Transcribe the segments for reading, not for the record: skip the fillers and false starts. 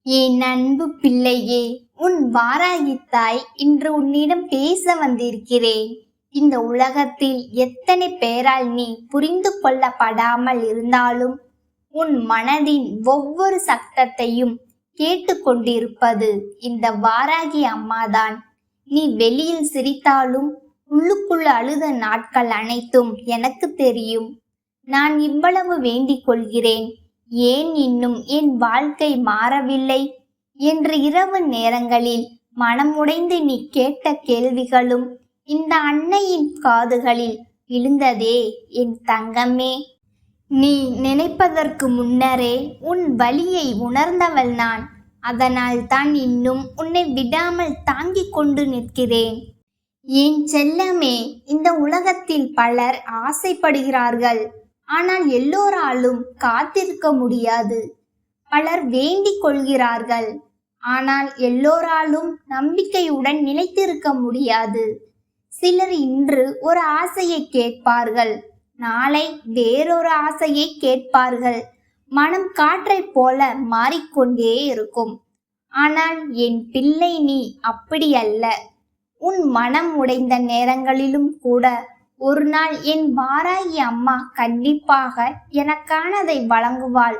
என் அன்பு பிள்ளையே, உன் வாராகி தாய் இன்று உன்னிடம் பேச வந்திருக்கிறேன். இந்த உலகத்தில் எத்தனை பேரால் நீ புரிந்து கொள்ளப்படாமல் இருந்தாலும் உன் மனதின் ஒவ்வொரு சத்தத்தையும் கேட்டுக்கொண்டிருப்பது இந்த வாராகி அம்மாதான். நீ வெளியில் சிரித்தாலும் உள்ளுக்குள்ள அழுத நாட்கள் அனைத்தும் எனக்கு தெரியும். நான் இவ்வளவு வேண்டிக் கொள்கிறேன், ஏன் இன்னும் என் வாழ்க்கை மாறவில்லை என்று இரவு நேரங்களில் மனமுடைந்து நீ கேட்ட கேள்விகளும் இந்த அன்னையின் காதுகளில் விழுந்ததே என் தங்கமே. நீ நினைப்பதற்கு முன்னரே உன் வலியை உணர்ந்தவள் நான். அதனால் தான் இன்னும் உன்னை விடாமல் தாங்கிக் கொண்டு நிற்கிறேன். என் செல்லமே, இந்த உலகத்தில் பலர் ஆசைப்படுகிறார்கள், ஆனால் எல்லோராலும் காத்திருக்க முடியாது. பலர் வேண்டிக் கொள்கிறார்கள், ஆனால் எல்லோராலும் நம்பிக்கையுடன் நிலைத்திருக்க முடியாது. சிலர் இன்று ஒரு ஆசையை கேட்பார்கள், நாளை வேறொரு ஆசையை கேட்பார்கள். மனம் காற்றைப் போல மாறிக்கொண்டே இருக்கும். ஆனால் என் பிள்ளை, நீ அப்படி அல்ல. உன் மனம் உடைந்த நேரங்களிலும் கூட ஒரு நாள் என் வாராகி அம்மா கண்டிப்பாக எனக்கானதை வழங்குவாள்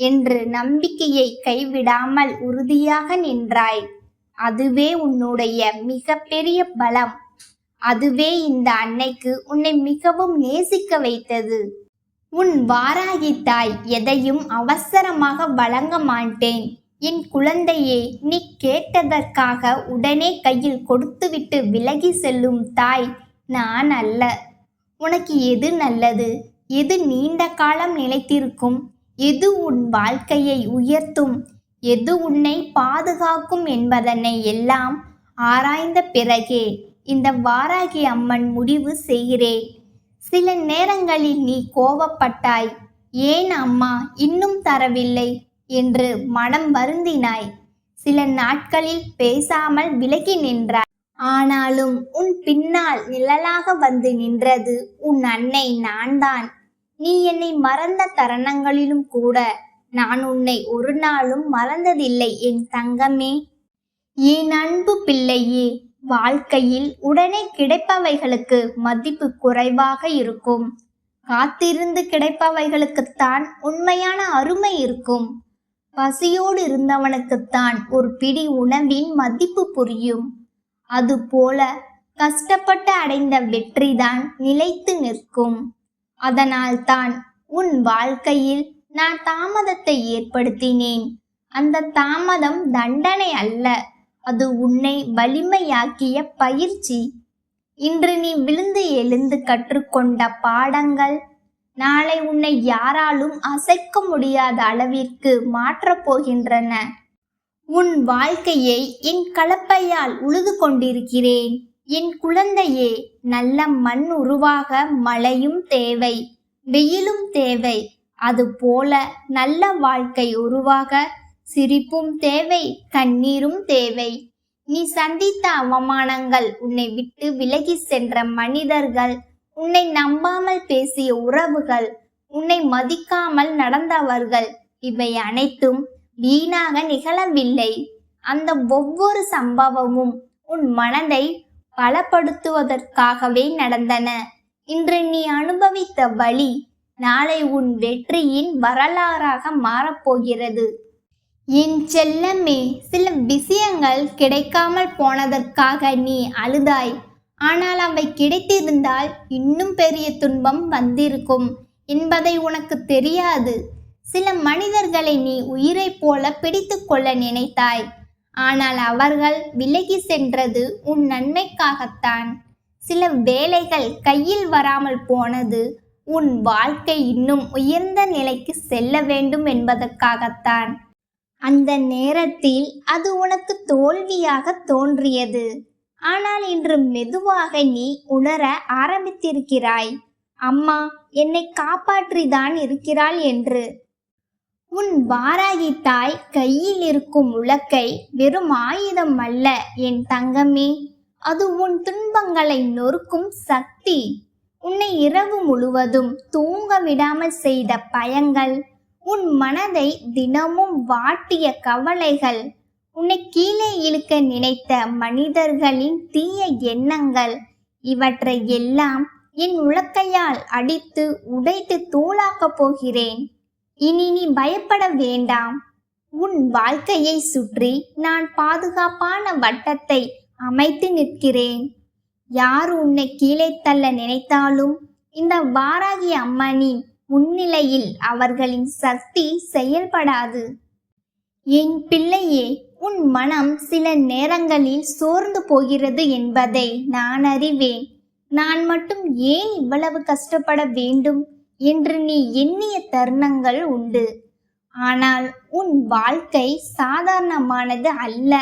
என்று நம்பிக்கையை கைவிடாமல் உறுதியாக நின்றாய். அதுவே உன்னுடைய மிக பெரிய பலம். அதுவே இந்த அன்னைக்கு உன்னை மிகவும் நேசிக்க வைத்தது. உன் வாராகி தாய் எதையும் அவசரமாக வழங்க மாட்டேன். என் குழந்தையே, நீ கேட்டதற்காக உடனே கையில் கொடுத்துவிட்டு விலகி செல்லும் தாய் நான் அல்ல. உனக்கு எது நல்லது, எது நீண்ட காலம் நிலைத்திருக்கும், எது உன் வாழ்க்கையை உயர்த்தும், எது உன்னை பாதுகாக்கும் என்பதனை எல்லாம் ஆராய்ந்த பிறகே இந்த வாராகி அம்மன் முடிவு செய்கிறேன். சில நேரங்களில் நீ கோபப்பட்டாய், ஏன் அம்மா இன்னும் தரவில்லை என்று மனம் வருந்தினாய். சில நாட்களில் பேசாமல் விலகி நின்றாய். ஆனாலும் உன் பின்னால் நிழலாக வந்து நின்றது உன் அன்னை நான்தான். நீ என்னை மறந்த தருணங்களிலும் கூட நான் உன்னை ஒரு நாளும் மறந்ததில்லை என் தங்கமே. என் அன்பு பிள்ளையே, வாழ்க்கையில் உடனே கிடைப்பவைகளுக்கு மதிப்பு குறைவாக இருக்கும். காத்திருந்து கிடைப்பவைகளுக்குத்தான் உண்மையான அருமை இருக்கும். பசியோடு இருந்தவனுக்குத்தான் ஒரு பிடி உணவின் மதிப்பு புரியும். அதுபோல கஷ்டப்பட்டு அடைந்த வெற்றிதான் நிலைத்து நிற்கும். அதனால் தான் உன் வாழ்க்கையில் நான் தாமதத்தை ஏற்படுத்தினேன். அந்த தாமதம் தண்டனை அல்ல, அது உன்னை வலிமையாக்கிய பயிற்சி. இன்று நீ விழுந்து எழுந்து கற்றுக்கொண்ட பாடங்கள் நாளை உன்னை யாராலும் அசைக்க முடியாத அளவிற்கு மாற்றப் போகின்றன. உன் வாழ்க்கையை என் கலப்பையால் உழுது கொண்டிருக்கிறேன். என் குழந்தையே, நல்ல மண் உருவாக மழையும் தேவை, வெயிலும் தேவை. அதுபோல நல்ல வாழ்க்கை உருவாக சிரிப்பும் தேவை, கண்ணீரும் தேவை. நீ சந்தித்த அவமானங்கள், உன்னை விட்டு விலகி சென்ற மனிதர்கள், உன்னை நம்பாமல் பேசிய உறவுகள், உன்னை மதிக்காமல் நடந்தவர்கள், இவை அனைத்தும் வீணாக நிகழவில்லை. அந்த ஒவ்வொரு சம்பவமும் உன் மனதை பலப்படுத்துவதற்காகவே நடந்தன. இன்று நீ அனுபவித்த வலி நாளை உன் வெற்றியின் வரலாறாக மாறப்போகிறது. என் செல்லமே, சில விஷயங்கள் கிடைக்காமல் போனதற்காக நீ அழுதாய். ஆனால் அவை கிடைத்திருந்தால் இன்னும் பெரிய துன்பம் வந்திருக்கும் என்பதை உனக்கு தெரியாது. சில மனிதர்களை நீ உயிரை போல பிடித்து கொள்ள நினைத்தாய். ஆனால் அவர்கள் விலகி சென்றது உன் நன்மைக்காகத்தான். சில வேலைகள் கையில் வராமல் போனது உன் வாழ்க்கை இன்னும் உயர்ந்த நிலைக்கு செல்ல வேண்டும் என்பதற்காகத்தான். அந்த நேரத்தில் அது உனக்கு தோல்வியாக தோன்றியது. ஆனால் இன்று மெதுவாக நீ உணர ஆரம்பித்திருக்கிறாய், அம்மா என்னை காப்பாற்றிதான் இருக்கிறாள் என்று. உன் வாராகி தாய் கையில் இருக்கும் உலக்கை வெறும் ஆயுதம் அல்ல என் தங்கமே. அது உன் துன்பங்களை நொறுக்கும் சக்தி. உன்னை இரவு முழுவதும் தூங்க விடாமல் செய்த பயங்கள், உன் மனதை தினமும் வாட்டிய கவலைகள், உன்னை கீழே இழுக்க நினைத்த மனிதர்களின் தீய எண்ணங்கள், இவற்றை எல்லாம் என் உலக்கையால் அடித்து உடைத்து தூளாக்கப் போகிறேன். இனி நீ பயப்பட வேண்டாம். உன் வாழ்க்கையை சுற்றி நான் பாதுகாப்பான வட்டத்தை அமைத்து நிற்கிறேன். யார் உன்னை கீழே தள்ள நினைத்தாலும் இந்த வாராகி அம்மனின் முன்னிலையில் அவர்களின் சக்தி செயல்படாது. என் பிள்ளையே, உன் மனம் சில நேரங்களில் சோர்ந்து போகிறது என்பதை நான் அறிவேன். நான் மட்டும் ஏன் இவ்வளவு கஷ்டப்பட வேண்டும் என்று நீ எண்ணிய தருணங்கள் உண்டு. ஆனால் உன் வாழ்க்கை சாதாரணமானது அல்ல.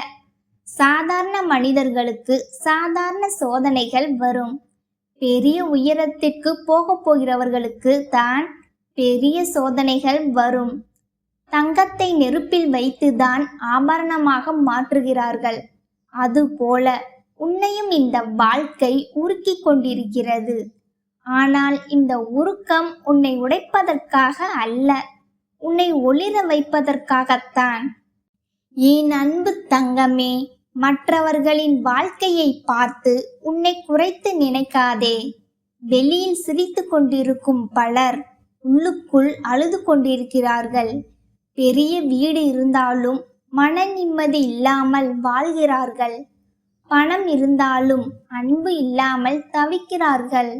சாதாரண மனிதர்களுக்கு சாதாரண சோதனைகள் வரும். பெரிய உயரத்திற்கு போகப் போகிறவர்களுக்கு தான் பெரிய சோதனைகள் வரும். தங்கத்தை நெருப்பில் வைத்துதான் ஆபரணமாக மாற்றுகிறார்கள். அதுபோல உன்னையும் இந்த வாழ்க்கை உருக்கி கொண்டிருக்கிறது. ஆனால் இந்த உருக்கம் உன்னை உடைப்பதற்காக அல்ல, உன்னை ஒளிர வைப்பதற்காகத்தான். என் அன்பு தங்கமே, மற்றவர்களின் வாழ்க்கையை பார்த்து உன்னை குறைத்து நினைக்காதே. வெளியில் சிரித்து கொண்டிருக்கும் பலர் உள்ளுக்குள் அழுது கொண்டிருக்கிறார்கள். பெரிய வீடு இருந்தாலும் மன நிம்மதி இல்லாமல் வாழ்கிறார்கள். பணம் இருந்தாலும் அன்பு இல்லாமல் தவிக்கிறார்கள்.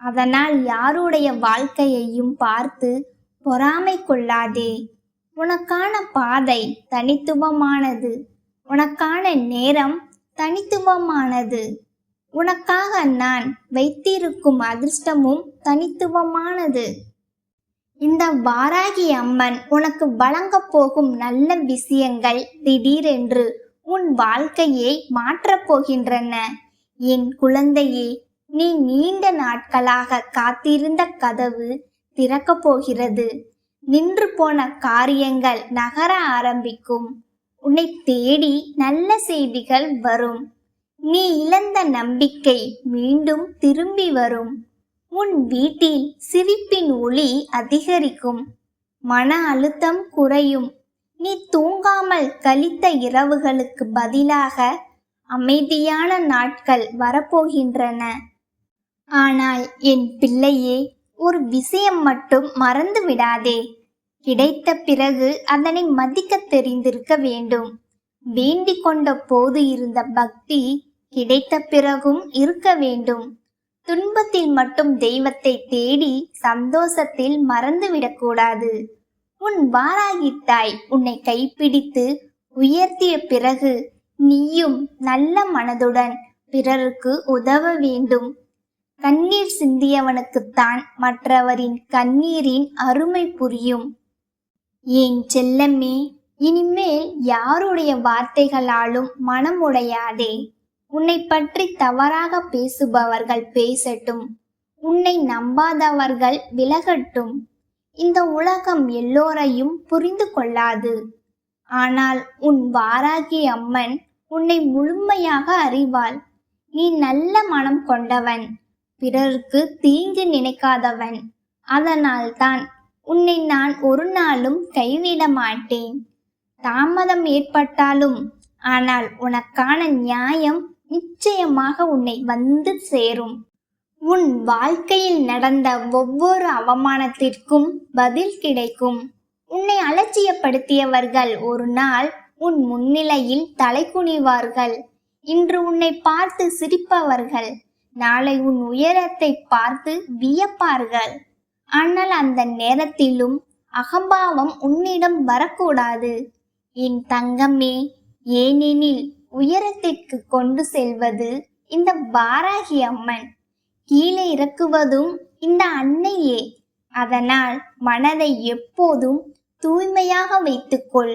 அதனால் யாருடைய வாழ்க்கையையும் பார்த்து பொறாமை கொள்ளாதே. உனக்கான பாதை தனித்துவமானது. உனக்கான நேரம் தனித்துவமானது. உனக்காக நான் வைத்திருக்கும் அதிர்ஷ்டமும் தனித்துவமானது. இந்த வாராகி அம்மன் உனக்கு வழங்கப் போகும் நல்ல விஷயங்கள் திடீரென்று உன் வாழ்க்கையை மாற்றப் போகின்றன. என் குழந்தையே, நீ நீண்ட நாட்களாக காத்திருந்த கதவு திறக்கப் போகிறது. நின்று போன காரியங்கள் நகர ஆரம்பிக்கும். உன்னை தேடி நல்ல செய்திகள் வரும். நீ இழந்த நம்பிக்கை மீண்டும் திரும்பி வரும். உன் வீட்டில் சிரிப்பின் ஒளி அதிகரிக்கும். மன அழுத்தம் குறையும். நீ தூங்காமல் கழித்த இரவுகளுக்கு பதிலாக அமைதியான நாட்கள் வரப்போகின்றன. ஆனால் என் பிள்ளையே, ஒரு விஷயம் மட்டும் மறந்து விடாதே. கிடைத்த பிறகு அதனை மதிக்க தெரிந்திருக்க வேண்டும். வேண்டிக் கொண்ட போது இருந்த பக்தி கிடைத்த பிறகும் இருக்க வேண்டும். துன்பத்தில் மட்டும் தெய்வத்தை தேடி சந்தோஷத்தில் மறந்துவிடக்கூடாது. உன் வாராகி தாய் உன்னை கைப்பிடித்து உயர்த்திய பிறகு நீயும் நல்ல மனதுடன் பிறருக்கு உதவ வேண்டும். கண்ணீர் சிந்தியவனுக்குத்தான் மற்றவரின் கண்ணீரின் அருமை புரியும். என் செல்லமே, இனிமேல் யாருடைய வார்த்தைகளாலும் மனம் உடையாதே. உன்னை பற்றி தவறாக பேசுபவர்கள் பேசட்டும். உன்னை நம்பாதவர்கள் விலகட்டும். இந்த உலகம் எல்லோரையும் புரிந்து கொள்ளாது. ஆனால் உன் வாராகி அம்மன் உன்னை முழுமையாக அறிவாள். நீ நல்ல மனம் கொண்டவன், பிறருக்கு தீங்கு நினைக்காதவன். அதனால்தான் உன்னை நான் ஒரு நாளும் கைவிட மாட்டேன். தாமதம் ஏற்பட்டாலும் ஆனால் உனக்கான நியாயம் நிச்சயமாக உன்னை வந்து சேரும். உன் வாழ்க்கையில் நடந்த ஒவ்வொரு அவமானத்திற்கும் பதில் கிடைக்கும். உன்னை அலட்சியப்படுத்தியவர்கள் ஒரு நாள் உன் முன்னிலையில் தலை குனிவார்கள். இன்று உன்னை பார்த்து சிரிப்பவர்கள் நாளை உன் உயரத்தை பார்த்து வியப்பார்கள். ஆனால் அந்த நேரத்திலும் அகம்பாவம் உன்னிடம் வரக்கூடாது என் தங்கமே. ஏனெனில் உயரத்திற்கு கொண்டு செல்வது இந்த வாராகி அம்மன், கீழே இறக்குவதும் இந்த அன்னையே. அதனால் மனதை எப்போதும் தூய்மையாக வைத்துக்கொள்.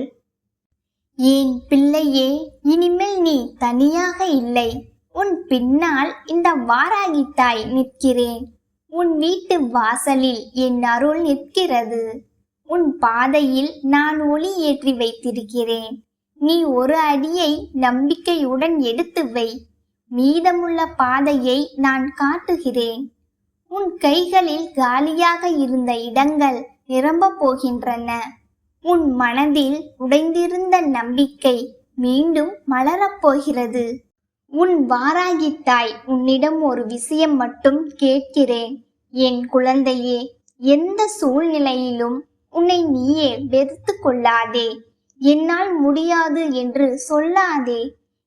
என் பிள்ளையே, இனிமேல் நீ தனியாக இல்லை. உன் பின்னால் இந்த வாராகி தாய் நிற்கிறேன். உன் வீட்டு வாசலில் என் அருள் நிற்கிறது. உன் பாதையில் நான் ஒளி ஏற்றி வைத்திருக்கிறேன். நீ ஒரு அடியை நம்பிக்கையுடன் எடுத்து வை. மீதமுள்ள பாதையை நான் காட்டுகிறேன். உன் கைகளில் காலியாக இருந்த இடங்கள் நிரம்பப் போகின்றன. உன் மனதில் உடைந்திருந்த நம்பிக்கை மீண்டும் மலரப் போகிறது. உன் வாராகி தாய் உன்னிடம் ஒரு விஷயம் மட்டும் கேட்கிறேன். என் குழந்தையே, எந்த சூழ்நிலையிலும் உன்னை நீயே வெறுத்து கொள்ளாதே. என்னால் முடியாது என்று சொல்லாதே.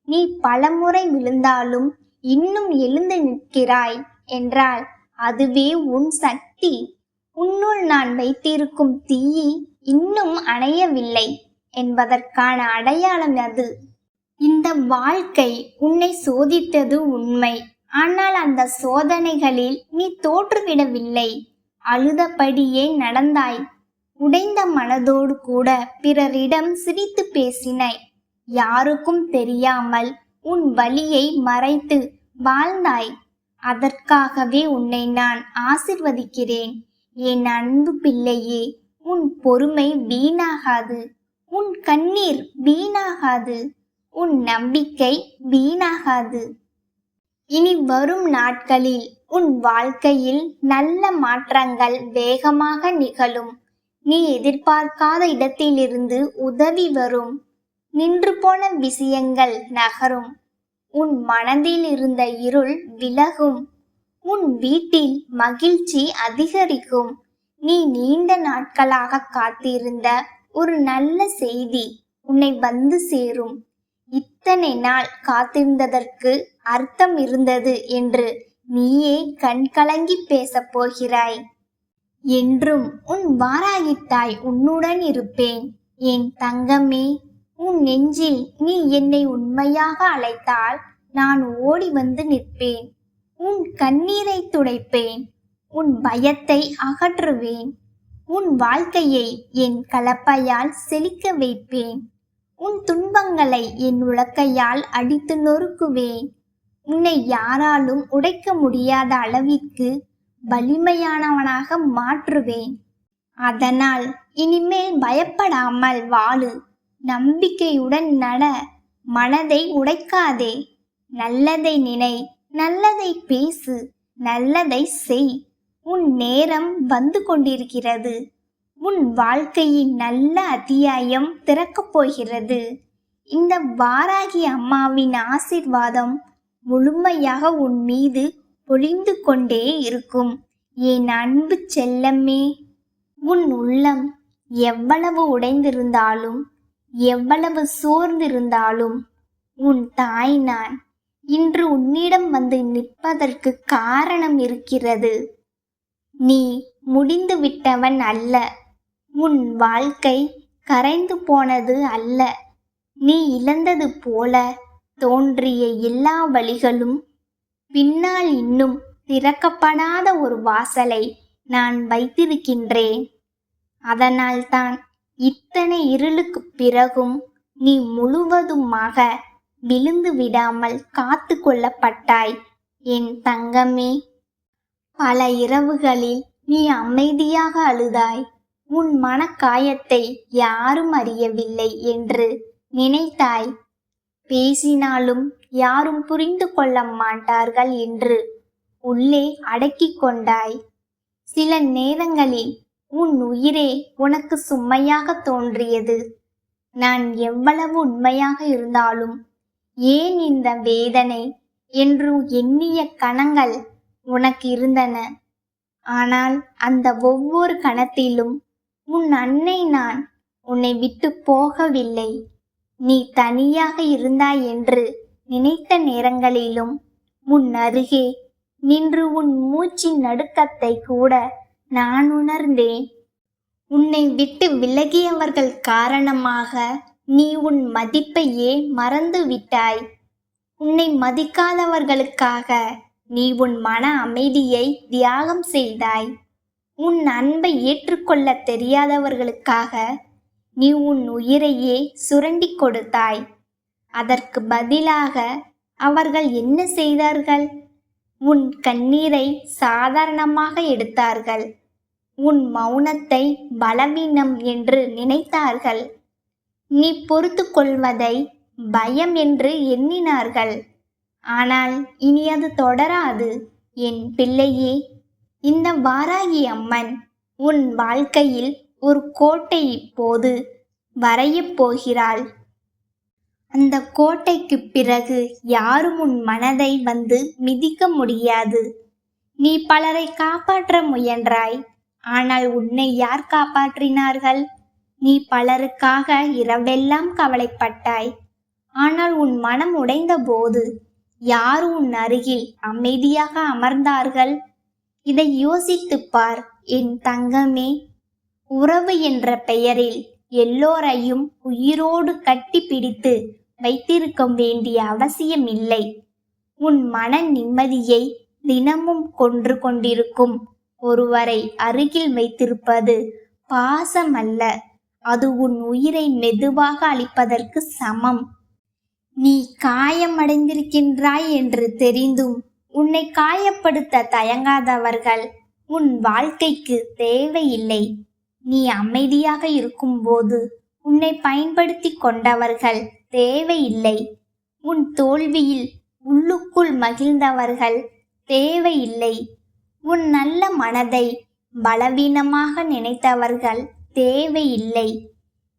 நீ பலமுறை விழுந்தாலும் இன்னும் எழுந்து நிற்கிறாய் என்றால் அதுவே உன் சக்தி. உன்னுள் நான் வைத்திருக்கும் தீ இன்னும் அணையவில்லை என்பதற்கான அடையாளம் அது. இந்த வாழ்க்கை உன்னை சோதித்தது உண்மை. ஆனால் அந்த சோதனைகளில் நீ தோற்றுவிடவில்லை. அழுதபடியே நடந்தாய். உடைந்த மனதோடு கூட பிறரிடம் சிரித்து பேசினாய். யாருக்கும் தெரியாமல் உன் வலியை மறைத்து வாழ்ந்தாய். அதற்காகவே உன்னை நான் ஆசிர்வதிக்கிறேன். என் அன்பு பிள்ளையே, உன் பொறுமை வீணாகாது. உன் கண்ணீர் வீணாகாது. உன் நம்பிக்கை வீணாகாது. இனி வரும் நாட்களில் உன் வாழ்க்கையில் நல்ல மாற்றங்கள் வேகமாக நிகழும். நீ எதிர்பார்க்காத இடத்திலிருந்து உதவி வரும். நின்று போன விஷயங்கள் நகரும். உன் மனதில் இருந்த இருள் விலகும். உன் வீட்டில் மகிழ்ச்சி அதிகரிக்கும். நீ நீண்ட நாட்களாக காத்திருந்த ஒரு நல்ல செய்தி உன்னை வந்து சேரும். இத்தனை நாள் காத்திருந்ததற்கு அர்த்தம் இருந்தது என்று நீயே கண்கலங்கி பேசப் போகிறாய். என்றும் உன் வாராகி தாய் உன்னுடன் இருப்பேன். என் தங்கமே, உன் நெஞ்சில் நீ என்னை உண்மையாக அழைத்தால் நான் ஓடி வந்து நிற்பேன். உன் கண்ணீரை துடைப்பேன். உன் பயத்தை அகற்றுவேன். உன் வாழ்க்கையை என் கலப்பையால் செழிக்க வைப்பேன். உன் துன்பங்களை என் உலக்கையால் அடித்து நொறுக்குவேன். உன்னை யாராலும் உடைக்க முடியாத அளவிற்கு வலிமையானவனாக மாற்றுவேன். அதனால் இனிமேல் பயப்படாமல் வாழு. நம்பிக்கையுடன் நட. மனதை உடைக்காதே. நல்லதை நினை. நல்லதை பேசு. நல்லதை செய். உன் நேரம் வந்து கொண்டிருக்கிறது. உன் வாழ்க்கையின் நல்ல அத்தியாயம் திறக்கப் போகிறது. இந்த வாராகி அம்மாவின் ஆசீர்வாதம் முழுமையாக உன் மீது பொழிந்து கொண்டே இருக்கும். என் அன்பு செல்லமே, உன் உள்ளம் எவ்வளவு உடைந்திருந்தாலும் எவ்வளவு சோர்ந்திருந்தாலும் உன் தாய் நான் இன்று உன்னிடம் வந்து நிற்பதற்கு காரணம் இருக்கிறது. நீ முடிந்து விட்டவன் அல்ல. உன் வாழ்க்கை கரைந்து போனது அல்ல. நீ இழந்தது போல தோன்றிய எல்லா வழிகளும் பின்னால் இன்னும் திறக்கப்படாத ஒரு வாசலை நான் வைத்திருக்கின்றேன். அதனால்தான் இத்தனை இருளுக்கு பிறகும் நீ முழுவதுமாக விழுந்து விடாமல் காத்து கொள்ளப்பட்டாய். என் தங்கமே, பல இரவுகளில் நீ அமைதியாக அழுதாய். உன் மனக்காயத்தை யாரும் அறியவில்லை என்று நினைத்தாய். பேசினாலும் யாரும் புரிந்து கொள்ள மாட்டார்கள் என்று உள்ளே அடக்கிக் கொண்டாய். சில நேரங்களில் உன் உயிரே உனக்கு சுமையாக தோன்றியது. நான் எவ்வளவு உண்மையாக இருந்தாலும் ஏன் இந்த வேதனை என்று எண்ணிய கணங்கள் உனக்கு இருந்தன. ஆனால் அந்த ஒவ்வொரு கணத்திலும் உன் அன்னை நான் உன்னை விட்டு போகவில்லை. நீ தனியாக இருந்தாய் என்று நினைத்த நேரங்களிலும் உன் அருகே நின்று உன் மூச்சின் நடுக்கத்தை கூட நான் உணர்ந்தேன். உன்னை விட்டு விலகியவர்கள் காரணமாக நீ உன் மதிப்பையே மறந்து விட்டாய். உன்னை மதிக்காதவர்களுக்காக நீ உன் மன அமைதியை தியாகம் செய்தாய். உன் அன்பை ஏற்றுக்கொள்ள தெரியாதவர்களுக்காக நீ உன் உயிரையே சுரண்டி கொடுத்தாய். அதற்கு பதிலாக அவர்கள் என்ன செய்தார்கள்? உன் கண்ணீரை சாதாரணமாக எடுத்தார்கள். உன் மௌனத்தை பலவீனம் என்று நினைத்தார்கள். நீ பொறுத்து கொள்வதை பயம் என்று எண்ணினார்கள். ஆனால் இனி அது தொடராது. என் பிள்ளையே, இந்த வாராகி அம்மன் உன் வாழ்க்கையில் ஒரு கோட்டை இப்போது வரையப் போகிறாள். அந்த கோட்டைக்கு பிறகு யாரும் உன் மனதை வந்து மிதிக்க முடியாது. நீ பலரை காப்பாற்ற முயன்றாய், ஆனால் உன்னை யார் காப்பாற்றினார்கள்? நீ பலருக்காக இரவெல்லாம் கவலைப்பட்டாய், ஆனால் உன் மனம் உடைந்த போது யார் உன் அருகில் அமைதியாக அமர்ந்தார்கள்? இதை யோசித்துப் பார் என் தங்கமே. உறவு என்ற பெயரில் எல்லோரையும் உயிரோடு கட்டி பிடித்து வைத்திருக்க வேண்டிய அவசியம் இல்லை. உன் மன நிம்மதியை தினமும் கொன்று கொண்டிருக்கும் ஒருவரை அருகில் வைத்திருப்பது பாசம் அல்ல, அது உன் உயிரை மெதுவாக அழிப்பதற்கு சமம். நீ காயமடைந்திருக்கின்றாய் என்று தெரிந்தும் உன்னை காயப்படுத்த தயங்காதவர்கள் உன் வாழ்க்கைக்கு தேவையில்லை. நீ அமைதியாக இருக்கும்போது உன்னை பயன்படுத்தி கொண்டவர்கள் தேவையில்லை. உன் தோல்வியில் உள்ளுக்குள் மகிழ்ந்தவர்கள் தேவையில்லை. உன் நல்ல மனதை பலவீனமாக நினைத்தவர்கள் தேவையில்லை.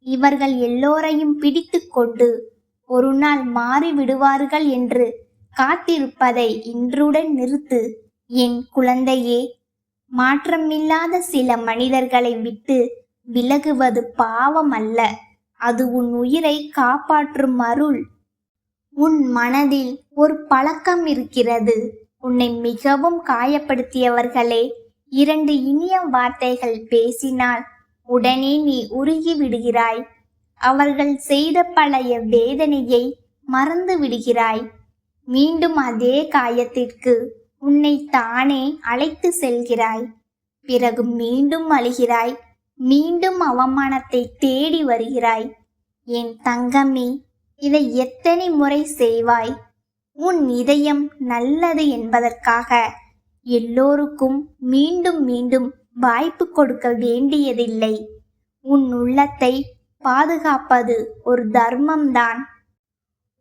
இவர்கள் எல்லோரையும் பிடித்து கொண்டு ஒரு நாள் மாறிவிடுவார்கள் என்று காத்திருப்பதை இன்றுடன் நிறுத்து என் குழந்தையே. மாற்றமில்லாத சில மனிதர்களை விட்டு விலகுவது பாவம் அல்ல, அது உன் உயிரை காப்பாற்றும் அருள். உன் மனதில் ஒரு பழக்கம் இருக்கிறது. உன்னை மிகவும் காயப்படுத்தியவர்களே 2 இனிய வார்த்தைகள் பேசினால் உடனே நீ உருகி விடுகிறாய். அவர்கள் செய்த பழைய வேதனையை மறந்து விடுகிறாய். மீண்டும் அதே காயத்திற்கு உன்னை தானே அழைத்து செல்கிறாய். பிறகு மீண்டும் அழுகிறாய், மீண்டும் அவமானத்தை தேடி வருகிறாய். என் தங்கமே, இதை எத்தனை முறை செய்வாய்? உன் இதயம் நல்லது என்பதற்காக எல்லோருக்கும் மீண்டும் மீண்டும் வாய்ப்பு கொடுக்க வேண்டியதில்லை. உன் உள்ளத்தை பாதுகாப்பது ஒரு தர்மம்தான்.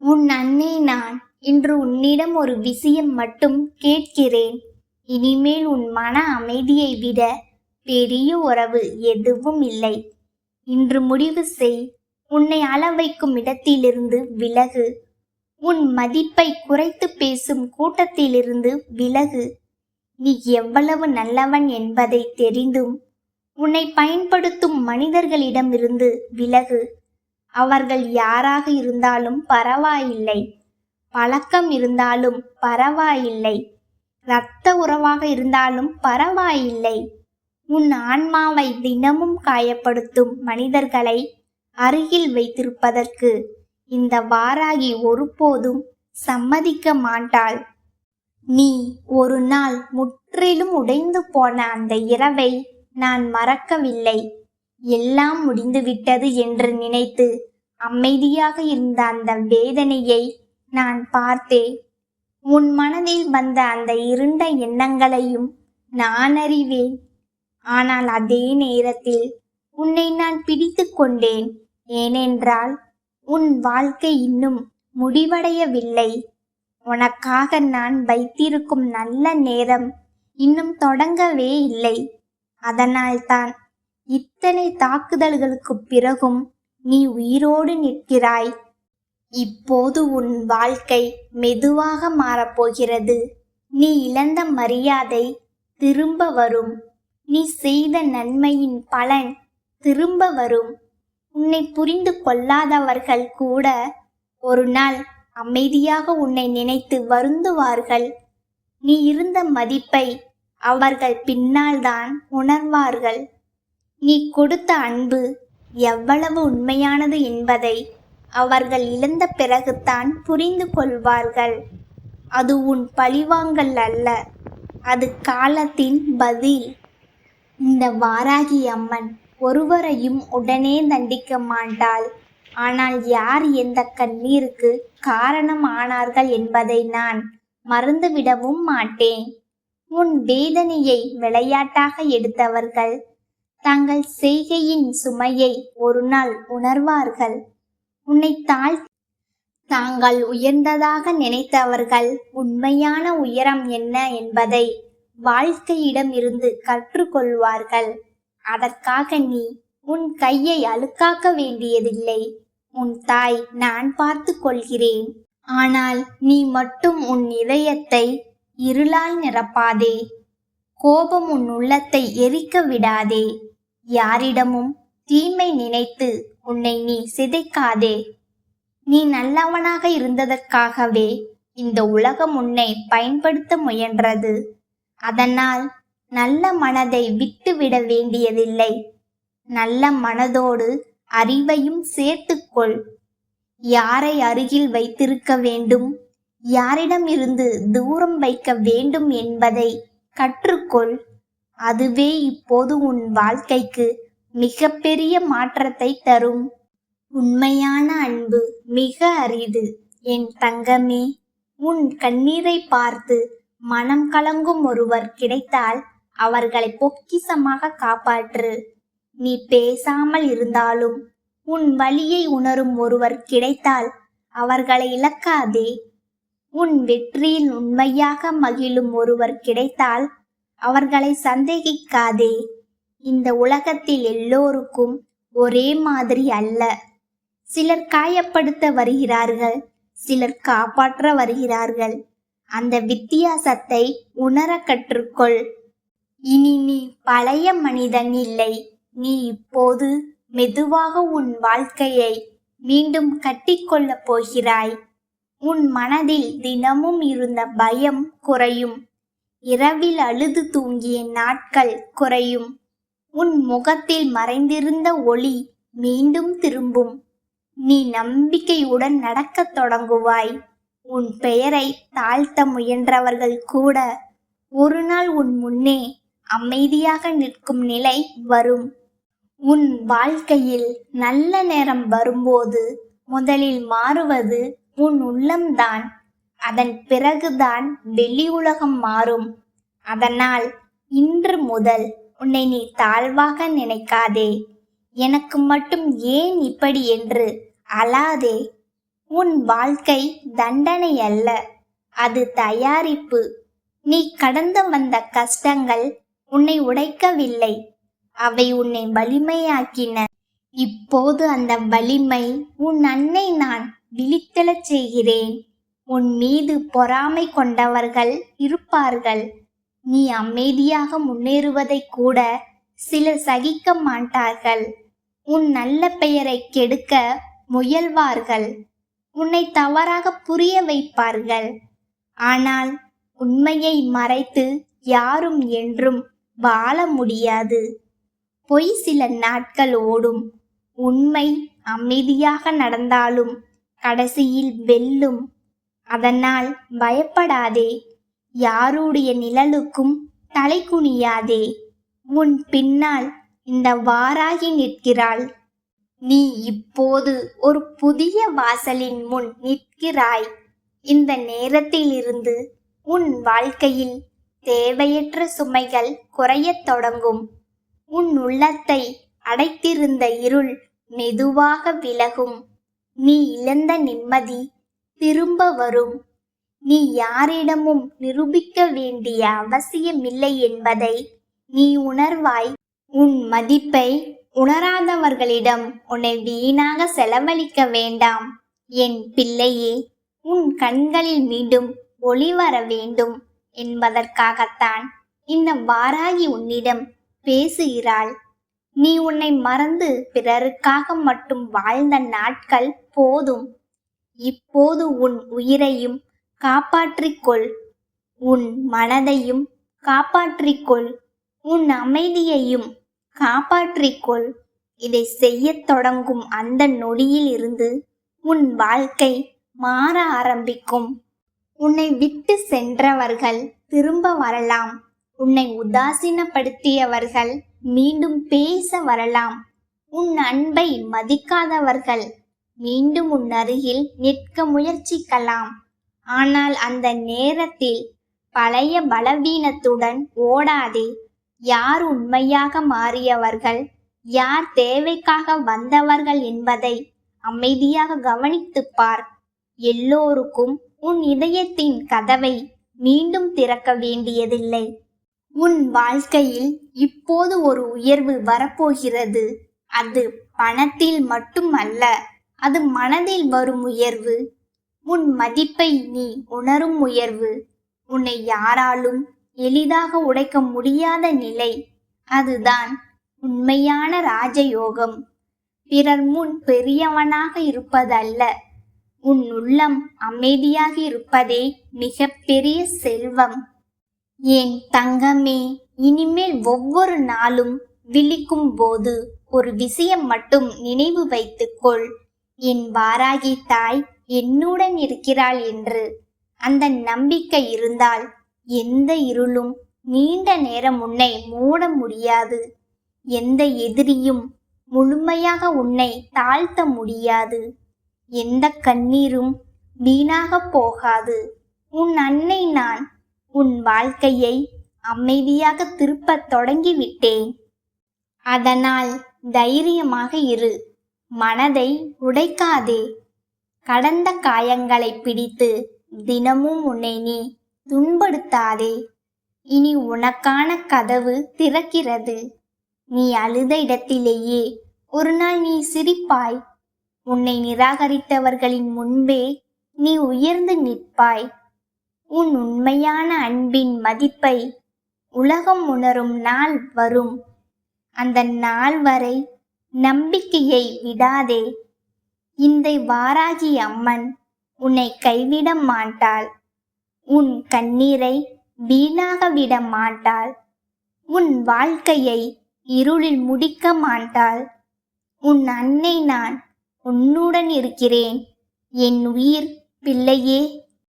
உன் அன்னை நான் இன்று உன்னிடம் ஒரு விஷயம் மட்டும் கேட்கிறேன். இனிமேல் உன் மன அமைதியை விட பெரிய உறவு எதுவும் இல்லை. இன்று முடிவு செய். உன்னை அள வைக்கும் இடத்திலிருந்து விலகு. உன் மதிப்பை குறைத்து பேசும் கூட்டத்திலிருந்து விலகு. நீ எவ்வளவு நல்லவன் என்பதை தெரிந்தும் உன்னை பயன்படுத்தும் மனிதர்களிடமிருந்து விலகு. அவர்கள் யாராக இருந்தாலும் பரவாயில்லை, பழக்கம் இருந்தாலும் பரவாயில்லை, இரத்த உறவாக இருந்தாலும் பரவாயில்லை. உன் ஆன்மாவை தினமும் காயப்படுத்தும் மனிதர்களை அருகில் வைத்திருப்பதற்கு இந்த வாராகி ஒருபோதும் சம்மதிக்க மாட்டாள். நீ ஒரு நாள் முற்றிலும் உடைந்து போன அந்த இரவை நான் மறக்கவில்லை. எல்லாம் முடிந்துவிட்டது என்று நினைத்து அமைதியாக இருந்த அந்த வேதனையை நான் பார்த்தேன். உன் மனதில் வந்த அந்த இருண்ட எண்ணங்களையும் நான் அறிவேன். ஆனால் அதே நேரத்தில் உன்னை நான் பிடித்து கொண்டேன். ஏனென்றால் உன் வாழ்க்கை இன்னும் முடிவடையவில்லை. உனக்காக நான் வைத்திருக்கும் நல்ல நேரம் இன்னும் தொடங்கவே இல்லை. அதனால்தான் இத்தனை தாக்குதல்களுக்கு பிறகும் நீ உயிரோடு நிற்கிறாய். இப்போது உன் வாழ்க்கை மெதுவாக மாறப்போகிறது. நீ இழந்த மரியாதை திரும்ப வரும். நீ செய்த நன்மையின் பலன் திரும்ப வரும். உன்னை புரிந்து கொள்ளாதவர்கள் கூட ஒரு நாள் அமைதியாக உன்னை நினைத்து வருந்துவார்கள். நீ இருந்த மதிப்பை அவர்கள் பின்னால் தான் உணர்வார்கள். நீ கொடுத்த அன்பு எவ்வளவு உண்மையானது என்பதை அவர்கள் இழந்த பிறகுதான் புரிந்து கொள்வார்கள். அது உன் பழிவாங்கல் அல்ல, அது காலத்தின் பதில். இந்த வாராகி அம்மன் ஒருவரையும் உடனே தண்டிக்க மாட்டாள். ஆனால் யார் எந்த கண்ணீருக்கு காரணம் ஆனார்கள் என்பதை நான் மறந்துவிடவும் மாட்டேன். உன் வேதனையை விளையாட்டாக எடுத்தவர்கள் தங்கள் செய்கையின் சுமையை ஒரு நாள் உணர்வார்கள். உன்னை தாங்கள் உயர்ந்ததாக நினைத்தவர்கள் உண்மையான உயரம் என்ன என்பதை வாழ்க்கையிடம் இருந்து கற்றுக்கொள்வார்கள். அதற்காக நீ உன் கையை அழுக்காக்க வேண்டியதில்லை. உன் தாய் நான் பார்த்து கொள்கிறேன். ஆனால் நீ மட்டும் உன் இதயத்தை இருளால் நிரப்பாதே. கோபம் உன் உள்ளத்தை எரிக்க விடாதே. யாரிடமும் தீமை நினைத்து உன்னை நீ சிதைக்காதே. நீ நல்லவனாக இருந்ததற்காகவே இந்த உலகம் உன்னை பயன்படுத்த முயன்றது. அதனால் நல்ல மனதை விட்டுவிட வேண்டியதில்லை. நல்ல மனதோடு அறிவையும் சேர்த்துக்கொள். யாரை அருகில் வைத்திருக்க வேண்டும், யாரிடம் இருந்து தூரம் வைக்க வேண்டும் என்பதை கற்றுக்கொள். அதுவே இப்போது உன் வாழ்க்கைக்கு மிக பெரிய மாற்றத்தை தரும். உண்மையான அன்பு மிக அரிது என் தங்கமே. உன் கண்ணீரை பார்த்து மனம் கலங்கும் ஒருவர் கிடைத்தால் அவர்களை பொக்கிஷமாக காப்பாற்று. நீ பேசாமல் இருந்தாலும் உன் வலியை உணரும் ஒருவர் கிடைத்தால் அவர்களை இழக்காதே. உன் வெற்றியில் உண்மையாக மகிழும் ஒருவர் கிடைத்தால் அவர்களை சந்தேகிக்காதே. இந்த உலகத்தில் எல்லோருக்கும் ஒரே மாதிரி அல்ல. சிலர் காயப்படுத்த வருகிறார்கள், சிலர் காப்பாற்ற வருகிறார்கள். அந்த வித்தியாசத்தை உணர கற்றுக்கொள். இனி நீ பழைய மனிதன் இல்லை. நீ இப்போது மெதுவாக உன் வாழ்க்கையை மீண்டும் கட்டிக்கொள்ளப் போகிறாய். உன் மனதில் தினமும் இருந்த பயம் குறையும். இரவில் அழுது தூங்கிய நாட்கள் குறையும். உன் முகத்தில் மறைந்திருந்த ஒளி மீண்டும் திரும்பும். நீ நம்பிக்கையுடன் நடக்கத் தொடங்குவாய். உன் பெயரை தாழ்த்த முயன்றவர்கள் கூட ஒரு நாள் உன் முன்னே அமைதியாக நிற்கும் நிலை வரும். உன் வாழ்க்கையில் நல்ல நேரம் வரும்போது முதலில் மாறுவது உன் உள்ளம்தான். அதன் பிறகுதான் வெளி உலகம் மாறும். அதனால் இன்று முதல் உன்னை நீ தாழ்வாக நினைக்காதே. எனக்கு மட்டும் ஏன் இப்படி என்று அழாதே. உன் வாழ்க்கை தண்டனை அல்ல, அது தயாரிப்பு. நீ கடந்து வந்த கஷ்டங்கள் உன்னை உடைக்கவில்லை, அவை உன்னை வலிமையாக்கின. இப்போது அந்த வலிமை உன் அன்னை நான் விழித்தெழச் செய்கிறேன். உன் மீது பொறாமை கொண்டவர்கள் இருப்பார்கள். நீ அமைதியாக முன்னேறுவதை கூட சிலர் சகிக்க மாட்டார்கள். உன் நல்ல பெயரை கெடுக்க முயல்வார்கள். உன்னை தவறாக புரிய வைப்பார்கள். ஆனால் உண்மையை மறைத்து யாரும் என்றும் வாழ முடியாது. பொய் சில நாட்கள் ஓடும். உண்மை அமைதியாக நடந்தாலும் கடைசியில் வெல்லும். அதனால் பயப்படாதே. யாருடைய நிழலுக்கும் தலை குனியாதே. உன் பின்னால் இந்த வாராகி நிற்கிறாள். நீ இப்போது ஒரு புதிய வாசலின் முன் நிற்கிறாய். இந்த நேரத்திலிருந்து உன் வாழ்க்கையில் தேவையற்ற சுமைகள் குறையத் தொடங்கும். உன் உள்ளத்தை அடைத்திருந்த இருள் மெதுவாக விலகும். நீ இழந்த நிம்மதி திரும்ப வரும். நீ யாரிடமும் நிரூபிக்க வேண்டிய அவசியமில்லை என்பதை நீ உணர்வாய். உன் மதிப்பை உணராதவர்களிடம் உன்னை வீணாக செலவழிக்க வேண்டாம். என் பிள்ளையே, உன் கண்களில் மீண்டும் ஒளி வர வேண்டும் என்பதற்காகத்தான் இந்த வாராகி உன்னிடம் பேசுகிறாள். நீ உன்னை மறந்து பிறருக்காக மட்டும் வாழ்ந்த நாட்கள் போதும். இப்போது உன் உயிரையும் காப்பாற்றிக்கொள். உன் மனதையும் காப்பாற்றிக்கொள். உன் அமைதியையும் காப்பாற்றிக்கொள். இதை செய்யத் தொடங்கும் அந்த நொடியில் இருந்து உன் வாழ்க்கை மாற ஆரம்பிக்கும். உன்னை விட்டு சென்றவர்கள் திரும்ப வரலாம். உன்னை உதாசீனப்படுத்தியவர்கள் மீண்டும் பேச வரலாம். உன் அன்பை மதிக்காதவர்கள் மீண்டும் உன் அருகில் நிற்க முயற்சிக்கலாம். ஆனால் அந்த நேரத்தில் பழைய பலவீனத்துடன் ஓடாதே. யார் உண்மையாக மாறியவர்கள், யார் தேவைக்காக வந்தவர்கள் என்பதை அமைதியாக கவனித்துப் பார். எல்லோருக்கும் உன் இதயத்தின் கதவை மீண்டும் திறக்க வேண்டியதில்லை. உன் வாழ்க்கையில் இப்போது ஒரு உயர்வு வரப்போகிறது. அது பணத்தில் மட்டுமல்ல, அது மனதில் வரும் உயர்வு. உன் மதிப்பை நீ உணரும் உயர்வு. உன்னை யாராலும் எளிதாக உடைக்க முடியாத நிலை. அதுதான் உண்மையான ராஜயோகம். பிறர் முன் பெரியவனாக இருப்பதல்ல, உன் உள்ளம் அமைதியாக இருப்பதே மிக பெரிய செல்வம். என் தங்கமே, இனிமேல் ஒவ்வொரு நாளும் விழிக்கும் போது ஒரு விஷயம் மட்டும் நினைவு வைத்துக்கொள். என் வாராகி தாய் என்னுடன் இருக்கிறாள் என்று. அந்த நம்பிக்கை இருந்தால் எந்த இருளும் நீண்ட நேரம் உன்னை மூட முடியாது. எந்த எதிரியும் முழுமையாக உன்னை தாழ்த்த முடியாது. எந்த கண்ணீரும் வீணாக போகாது. உன் அன்னை நான் உன் வாழ்க்கையை அமைதியாக திருப்பத் தொடங்கிவிட்டேன். அதனால் தைரியமாக இரு. மனதை உடைக்காதே. கடந்த காயங்களை பிடித்து தினமும் உன்னை நீ துன்படுத்தாதே. இனி உனக்கான கதவு திறக்கிறது. நீ அழுத இடத்திலேயே ஒரு நாள் நீ சிரிப்பாய். உன்னை நிராகரித்தவர்களின் முன்பே நீ உயர்ந்து நிற்பாய். உன் உண்மையான அன்பின் மதிப்பை உலகம் உணரும் நாள் வரும். அந்த நாள் வரை நம்பிக்கையை விடாதே. இந்த வாராகி அம்மன் உன்னை கைவிட மாட்டாள். உன் கண்ணீரை வீணாக விட மாட்டாள். உன் வாழ்க்கையை இருளில் முடிக்க மாட்டாள். உன் அன்னை நான் உன்னுடன் இருக்கிறேன். என் உயிர் பிள்ளையே,